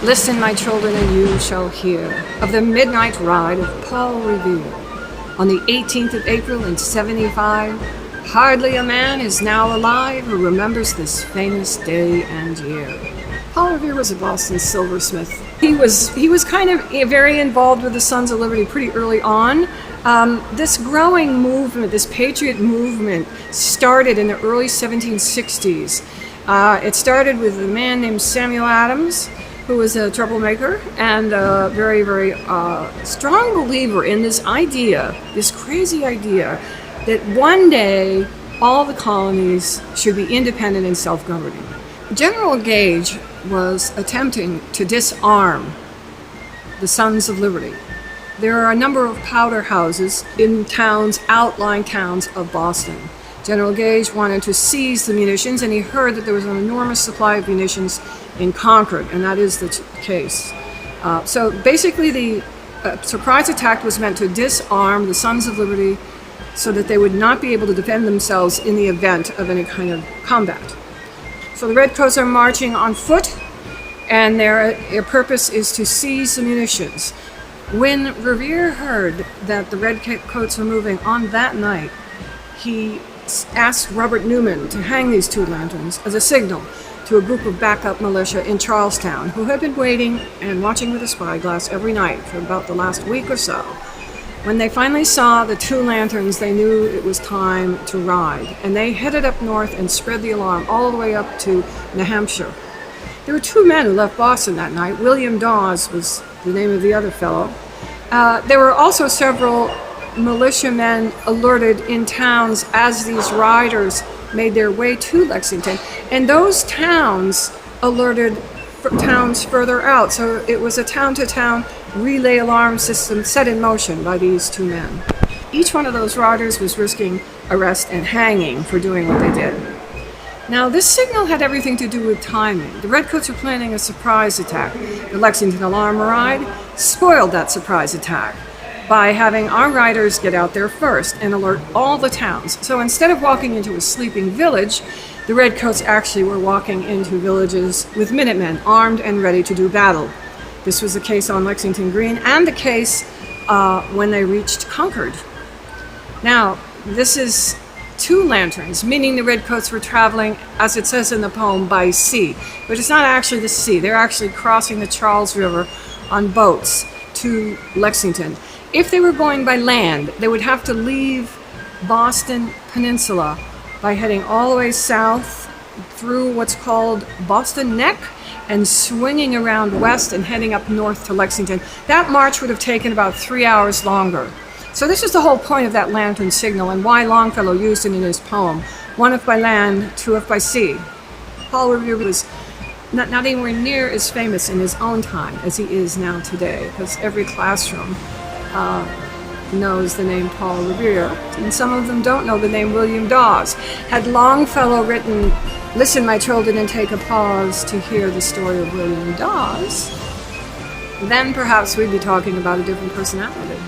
Listen, my children, and you shall hear of the midnight ride of Paul Revere. On the 18th of April in 75, hardly a man is now alive who remembers this famous day and year. Paul Revere was a Boston silversmith. He was kind of very involved with the Sons of Liberty pretty early on. This growing movement, this patriot movement, started in the early 1760s. It started with a man named Samuel Adams, who was a troublemaker and a very, very strong believer in this idea, this crazy idea, that one day all the colonies should be independent and self-governing. General Gage was attempting to disarm the Sons of Liberty. There are a number of powder houses in towns, outlying towns of Boston. General Gage wanted to seize the munitions, and he heard that there was an enormous supply of munitions in Concord, and that is the case. So basically the surprise attack was meant to disarm the Sons of Liberty so that they would not be able to defend themselves in the event of any kind of combat. So the Redcoats are marching on foot, and their purpose is to seize the munitions. When Revere heard that the Redcoats were moving on that night, he asked Robert Newman to hang these two lanterns as a signal to a group of backup militia in Charlestown who had been waiting and watching with a spyglass every night for about the last week or so. When they finally saw the two lanterns, they knew it was time to ride, and they headed up north and spread the alarm all the way up to New Hampshire. There were two men who left Boston that night. William Dawes was the name of the other fellow. There were also several militiamen alerted in towns as these riders made their way to Lexington, and those towns alerted towns further out. So it was a town-to-town relay alarm system set in motion by these two men. Each one of those riders was risking arrest and hanging for doing what they did. Now, this signal had everything to do with timing. The Redcoats were planning a surprise attack. The Lexington alarm ride spoiled that surprise attack by having our riders get out there first and alert all the towns. So instead of walking into a sleeping village, the Redcoats actually were walking into villages with Minutemen armed and ready to do battle. This was the case on Lexington Green and the case when they reached Concord. Now, this is two lanterns, meaning the Redcoats were traveling, as it says in the poem, by sea. But it's not actually the sea. They're actually crossing the Charles River on boats to Lexington. If they were going by land, they would have to leave Boston Peninsula by heading all the way south through what's called Boston Neck and swinging around west and heading up north to Lexington. That march would have taken about 3 hours longer. So this is the whole point of that lantern signal and why Longfellow used it in his poem, one if by land, two if by sea. Paul Revere was not anywhere near as famous in his own time as he is now today, because every classroom knows the name Paul Revere, and some of them don't know the name William Dawes. Had Longfellow written, "Listen, my children, and take a pause to hear the story of William Dawes," then perhaps we'd be talking about a different personality.